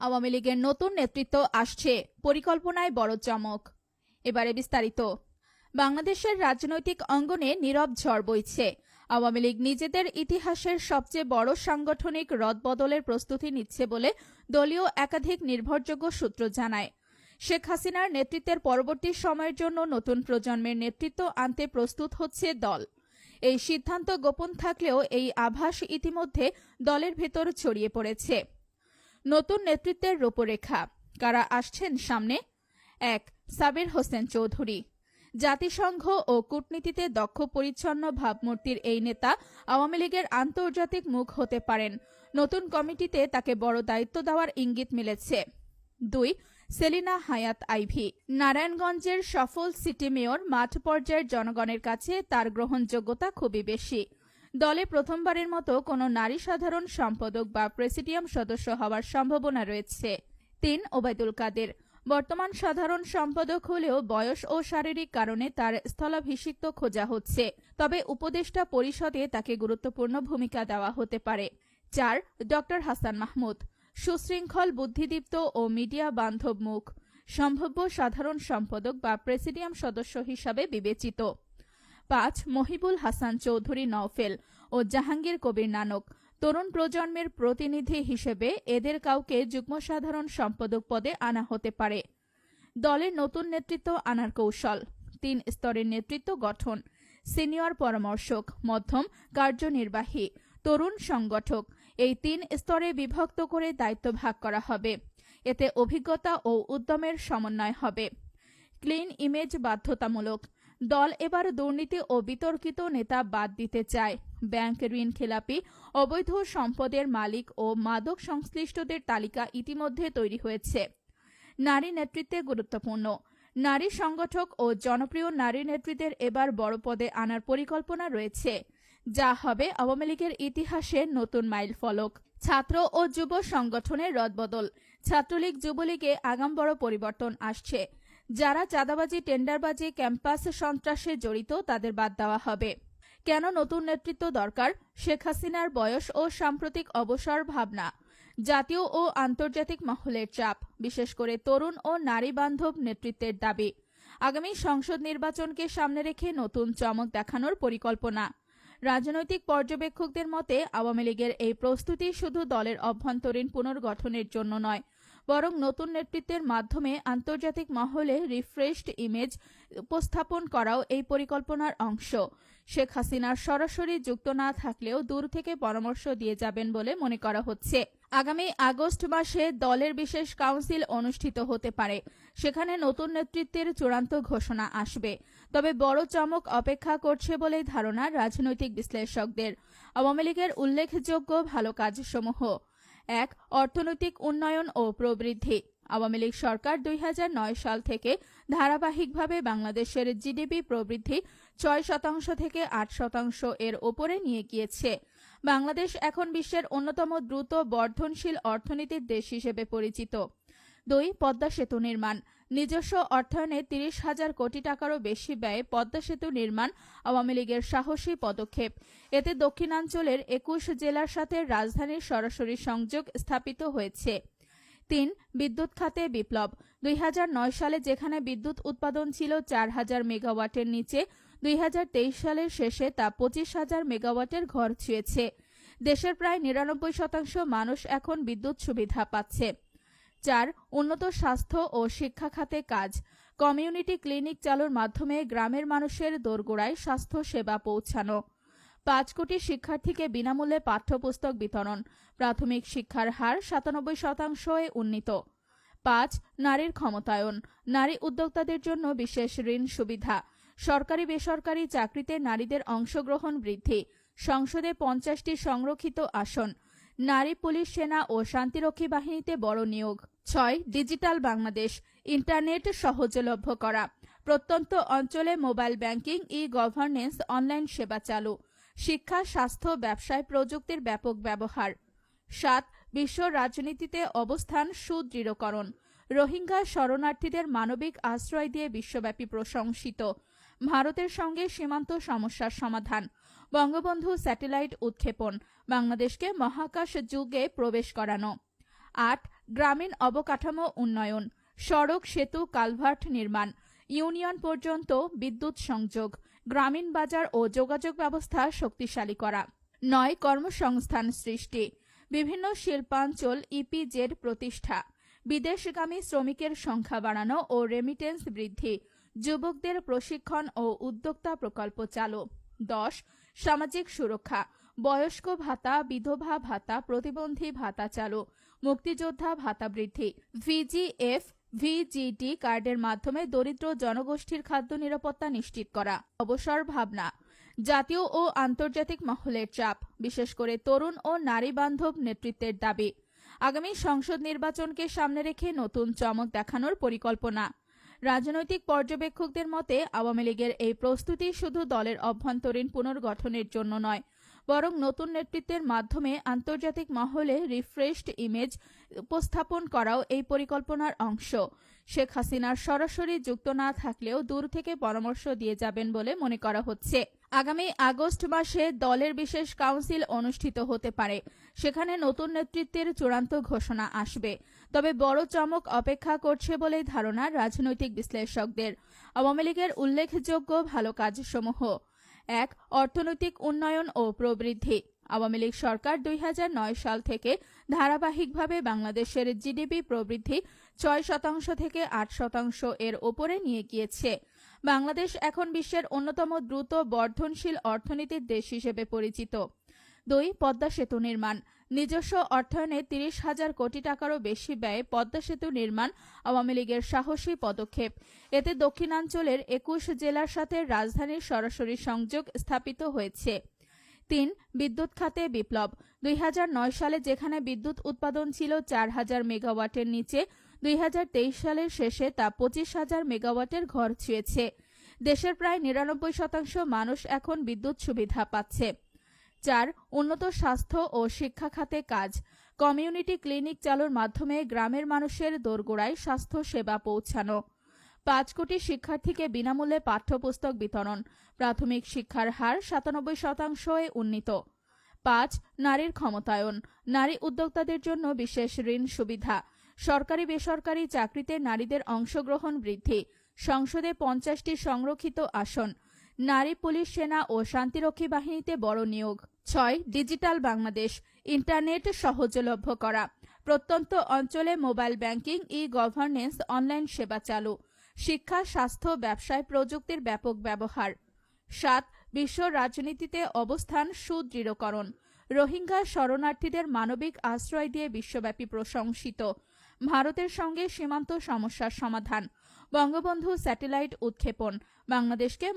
আওয়ামী লীগের নতুন নেতৃত্ব আসছে, পরিকল্পনায় বড় চমক। এবারে বিস্তারিত। বাংলাদেশের রাজনৈতিক অঙ্গনে নীরব ঝড় বইছে। আওয়ামী লীগ নিজেদের ইতিহাসের সবচেয়ে বড় সাংগঠনিক রদবদলের প্রস্তুতি নিচ্ছে বলে দলীয় একাধিক নির্ভরযোগ্য সূত্র জানায়। শেখ হাসিনার নেতৃত্বের পরবর্তী সময়ের জন্য নতুন প্রজন্মের নেতৃত্ব আনতে প্রস্তুত হচ্ছে দল। এই সিদ্ধান্ত গোপন থাকলেও এই আভাস ইতিমধ্যে দলের ভেতর ছড়িয়ে পড়েছে। নতুন নেতৃত্বের রূপরেখা, কারা আসছেন সামনে? ১. সাবির হোসেন চৌধুরী। জাতিসংঘ ও কূটনীতিতে দক্ষ পরিচ্ছন্ন ভাবমূর্তির এই নেতা আওয়ামী লীগের আন্তর্জাতিক মুখ হতে পারেন। নতুন কমিটিতে তাকে বড় দায়িত্ব দেওয়ার ইঙ্গিত মিলেছে। ২. সেলিনা হায়াৎ আইভী। নারায়ণগঞ্জের সফল সিটি মেয়র, মাঠ পর্যায়ের জনগণের কাছে তার গ্রহণযোগ্যতা খুবই বেশি। দলে প্রথমবারের মতো কোনো নারী সাধারণ সম্পাদক বা প্রেসিডিয়াম সদস্য হওয়ার সম্ভাবনা রয়েছে। ৩. ওবায়দুল কাদের। বর্তমান সাধারণ সম্পাদক হলেও বয়স ও শারীরিক কারণে তার স্থলাভিষিক্ত খোঁজা হচ্ছে, তবে উপদেষ্টা পরিষদে তাকে গুরুত্বপূর্ণ ভূমিকা দেওয়া হতে পারে। ৪. ড. হাসান মাহমুদ। সুশৃঙ্খল, বুদ্ধিদীপ্ত ও মিডিয়া বান্ধব মুখ, সম্ভাব্য সাধারণ সম্পাদক বা প্রেসিডিয়াম সদস্য হিসাবে বিবেচিত। ৫. মহিবুল হাসান চৌধুরী নওফেল ও জাহাঙ্গীর কবির নানক। তরুণ প্রজন্মের প্রতিনিধি হিসেবে এদের কাউকে যুগ্ম সাধারণ সম্পাদক পদে আনা হতে পারে। দলের নতুন নেতৃত্ব আনার কৌশল: ৩ স্তরের নেতৃত্ব গঠন: সিনিয়র পরামর্শক, মধ্যম, কার্যনির্বাহী, তরুণ সংগঠক। এই ৩ স্তরে বিভক্ত করে দায়িত্ব ভাগ করা হবে। এতে অভিজ্ঞতা ও উদ্যমের সমন্বয় হবে। ক্লিন ইমেজ বাধ্যতামূলক: দল এবার দুর্নীতি ও বিতর্কিত নেতা বাদ দিতে চায়। ব্যাংক ঋণ খেলাপি, অবৈধ সম্পদের মালিক ও মাদক সংশ্লিষ্টদের তালিকা ইতিমধ্যে তৈরি হয়েছে। নারী নেতৃত্বে গুরুত্বপূর্ণ: নারী সংগঠক ও জনপ্রিয় নারী নেতৃত্বের এবার বড় পদে আনার পরিকল্পনা রয়েছে, যা হবে আওয়ামী লীগের ইতিহাসে নতুন মাইলফলক। ছাত্র ও যুব সংগঠনের রদবদল: ছাত্রলীগ, যুবলীগে আগাম বড় পরিবর্তন আসছে। যারা চাঁদাবাজি, টেন্ডারবাজি, ক্যাম্পাস সন্ত্রাসে জড়িত তাদের বাদ দেওয়া হবে। কেন নতুন নেতৃত্ব দরকার? শেখ হাসিনার বয়স ও সাম্প্রতিক অবসর ভাবনা, জাতীয় ও আন্তর্জাতিক মহলের চাপ, বিশেষ করে তরুণ ও নারী বান্ধব নেতৃত্বের দাবি। আগামী সংসদ নির্বাচনকে সামনে রেখে নতুন চমক দেখানোর পরিকল্পনা। রাজনৈতিক পর্যবেক্ষকদের মতে আওয়ামী লীগের এই প্রস্তুতি শুধু দলের অভ্যন্তরীণ পুনর্গঠনের জন্য নয়, বরং নতুন নেতৃত্বের মাধ্যমে আন্তর্জাতিক মহলে রিফ্রেশড ইমেজ উপস্থাপন করাও এই পরিকল্পনার অংশ। শেখ হাসিনা সরাসরি যুক্ত না থাকলেও দূর থেকে পরামর্শ দিয়ে যাবেন বলে মনে করা হচ্ছে। আগামী আগস্ট মাসে দলের বিশেষ কাউন্সিল অনুষ্ঠিত হতে পারে। সেখানে নতুন নেতৃত্বের চূড়ান্ত ঘোষণা আসবে। তবে বড় চমক অপেক্ষা করছে বলেই ধারণা রাজনৈতিক বিশ্লেষকদের। আওয়ামী লীগের উল্লেখযোগ্য ভালো কাজসমূহ: ১. অর্থনৈতিক উন্নয়ন ও প্রবৃদ্ধি: আওয়ামী লীগ সরকার ২০০৯ সাল থেকে ধারাবাহিকভাবে বাংলাদেশের জিডিপি প্রবৃদ্ধি ৬% থেকে ৮% এর ওপরে নিয়ে গিয়েছে। বাংলাদেশ এখন বিশ্বের অন্যতম দ্রুত বর্ধনশীল অর্থনীতির দেশ হিসেবে পরিচিত। ২. পদ্মা সেতু নির্মাণ: নিজস্ব অর্থায়নে ৩০,০০০ কোটি টাকারও বেশি ব্যয়ে পদ্মা সেতু নির্মাণ আওয়ামী লীগের সাহসী পদক্ষেপ। এতে দক্ষিণাঞ্চলের ২১ জেলার সাথে রাজধানীর সরাসরি সংযোগ স্থাপিত হয়েছে। ৩. বিদ্যুৎ খাতে বিপ্লব: ২০০৯ সালে যেখানে বিদ্যুৎ উৎপাদন ছিল ৪,০০০ মেগাওয়াটের নিচে, ২০২৩ সালের শেষে তা ২৫,০০০ মেগাওয়াটের ঘর ছুঁয়েছে। দেশের প্রায় ৯৯% মানুষ এখন বিদ্যুৎ সুবিধা পাচ্ছে। ৪. উন্নত স্বাস্থ্য ও শিক্ষা খাতে কাজ: কমিউনিটি ক্লিনিক চালুর মাধ্যমে গ্রামের মানুষের দোরগোড়ায় স্বাস্থ্য সেবা পৌঁছানো। ৫ কোটি শিক্ষার্থীকে বিনামূল্যে পাঠ্যপুস্তক বিতরণ। প্রাথমিক শিক্ষার হার ৯৭%-এ উন্নীত। ৫. নারীর ক্ষমতায়ন: নারী উদ্যোক্তাদের জন্য বিশেষ ঋণ সুবিধা। সরকারি বেসরকারি চাকরিতে নারীদের অংশগ্রহণ বৃদ্ধি। সংসদে ৫০টি সংরক্ষিত আসন। নারী পুলিশ, সেনা ও শান্তিরক্ষী বাহিনীতে বড় নিয়োগ। ৬. ডিজিটাল বাংলাদেশ: ইন্টারনেট সহজলভ্য করা। প্রত্যন্ত অঞ্চলে মোবাইল ব্যাংকিং, ই-গভর্নেন্স, অনলাইন সেবা চালু। শিক্ষা, স্বাস্থ্য, ব্যবসায় প্রযুক্তির ব্যাপক ব্যবহার। ৭. বিশ্ব রাজনীতিতে অবস্থান সুদৃঢ়করণ: রোহিঙ্গা শরণার্থীদের মানবিক আশ্রয় দিয়ে বিশ্বব্যাপী প্রশংসিত। ভারতের সঙ্গে সীমান্ত সমস্যার সমাধান। বঙ্গবন্ধু স্যাটেলাইট উৎক্ষেপণ, বাংলাদেশকে মহাকাশ যুগে প্রবেশ করানো। ৮. গ্রামীণ অবকাঠামো উন্নয়ন, সড়ক, সেতু, কালভার্ট নির্মাণ, ইউনিয়ন পর্যন্ত বিদ্যুৎ সংযোগ, গ্রামীণ বাজার ও যোগাযোগ ব্যবস্থা শক্তিশালী করা। 9. কর্মসংস্থান সৃষ্টি, বিভিন্ন শিল্পাঞ্চল ইপিজেড প্রতিষ্ঠা, বিদেশগামী শ্রমিকের সংখ্যা বাড়ানো ও রেমিটেন্স বৃদ্ধি, যুবকদের প্রশিক্ষণ ও উদ্যোক্তা প্রকল্প চালু। 10. সামাজিক সুরক্ষা, বয়স্ক ভাতা, বিধবা ভাতা, প্রতিবন্ধী ভাতা চালু, মুক্তিযোদ্ধা ভাতা বৃদ্ধি, ভিজিএফ ভিজিটি কার্ডের মাধ্যমে দরিদ্র জনগোষ্ঠীর খাদ্য নিরাপত্তা নিশ্চিত করা। অবসর ভাবনা, জাতীয় ও আন্তর্জাতিক মহলের চাপ, বিশেষ করে তরুণ ও নারী বান্ধব নেতৃত্বের দাবি। আগামী সংসদ নির্বাচনকে সামনে রেখে নতুন চমক দেখানোর পরিকল্পনা। রাজনৈতিক পর্যবেক্ষকদের মতে আওয়ামী লীগের এই প্রস্তুতি শুধু দলের অভ্যন্তরীণ পুনর্গঠনের জন্য নয়, বরং নতুন নেতৃত্বের মাধ্যমে আন্তর্জাতিক মহলে রিফ্রেশড ইমেজ উপস্থাপন করাও এই পরিকল্পনার অংশ। শেখ হাসিনার সরাসরি যুক্ত না থাকলেও দূর থেকে পরামর্শ দিয়ে যাবেন বলে মনে করা হচ্ছে। আগামী আগস্ট মাসে দলের বিশেষ কাউন্সিল অনুষ্ঠিত হতে পারে, সেখানে নতুন নেতৃত্বের চূড়ান্ত ঘোষণা আসবে। তবে বড় চমক অপেক্ষা করছে বলেই ধারণা রাজনৈতিক বিশ্লেষকদের। আওয়ামী লীগের উল্লেখযোগ্য ভালো কাজসমূহ: 1. অর্থনৈতিক উন্নয়ন ও প্রবৃদ্ধি। আওয়ামী লীগ সরকার 2009 সাল থেকে ধারাবাহিকভাবে বাংলাদেশের জিডিপি প্রবৃদ্ধি 6% থেকে 8% এর ওপরে নিয়ে গিয়েছে। বাংলাদেশ এখন বিশ্বের অন্যতম দ্রুত বর্ধনশীল অর্থনীতির দেশ হিসেবে পরিচিত। 2. পদ্মা সেতু নির্মাণ। নিজস্ব অর্থায়নে 30,000 কোটি টাকারও বেশি ব্যয়ে পদ্মা সেতু নির্মাণ আওয়ামী লীগের সাহসী পদক্ষেপ। এতে দক্ষিণাঞ্চলের 21 জেলার সাথে রাজধানীর সরাসরি সংযোগ স্থাপিত হয়েছে। 3. বিদ্যুৎ খাতে বিপ্লব। 2009 সালে যেখানে বিদ্যুৎ উৎপাদন ছিল 4,000 মেগাওয়াটের নিচে, 2023 সালের শেষে তা 25,000 মেগাওয়াটের ঘর ছুঁয়েছে। দেশের প্রায় 99% মানুষ এখন বিদ্যুৎ সুবিধা পাচ্ছে। 4. উন্নত স্বাস্থ্য ও শিক্ষা খাতে কাজ। কমিউনিটি ক্লিনিক চালুর মাধ্যমে গ্রামের মানুষের দোরগোড়ায় স্বাস্থ্য সেবা পৌঁছানো। 5 কোটি শিক্ষার্থীকে বিনামূল্যে পাঠ্যপুস্তক বিতরণ। প্রাথমিক শিক্ষার হার 97%-এ উন্নীত। 5. নারীর ক্ষমতায়ন। নারী উদ্যোক্তাদের জন্য বিশেষ ঋণ সুবিধা। সরকারি বেসরকারি চাকরিতে নারীদের অংশগ্রহণ বৃদ্ধি। সংসদে 50টি সংরক্ষিত আসন। নারী পুলিশ, সেনা ও শান্তিরক্ষী বাহিনীতে বড় নিয়োগ। 6. ডিজিটাল বাংলাদেশ। ইন্টারনেট সহজলভ্য করা। প্রত্যন্ত অঞ্চলে মোবাইল ব্যাংকিং, ই-গভর্নেন্স, অনলাইন সেবা চালু। শিক্ষা, স্বাস্থ্য, ব্যবসায় প্রযুক্তির ব্যাপক ব্যবহার। 7. বিশ্ব রাজনীতিতে অবস্থান সুদৃঢ়করণ। রোহিঙ্গা শরণার্থীদের মানবিক আশ্রয় দিয়ে বিশ্বব্যাপী প্রশংসিত। ভারতের সঙ্গে সীমান্ত সমস্যার সমাধান। বঙ্গবন্ধু স্যাটেলাইট উৎক্ষেপণ বাংলাদেশকে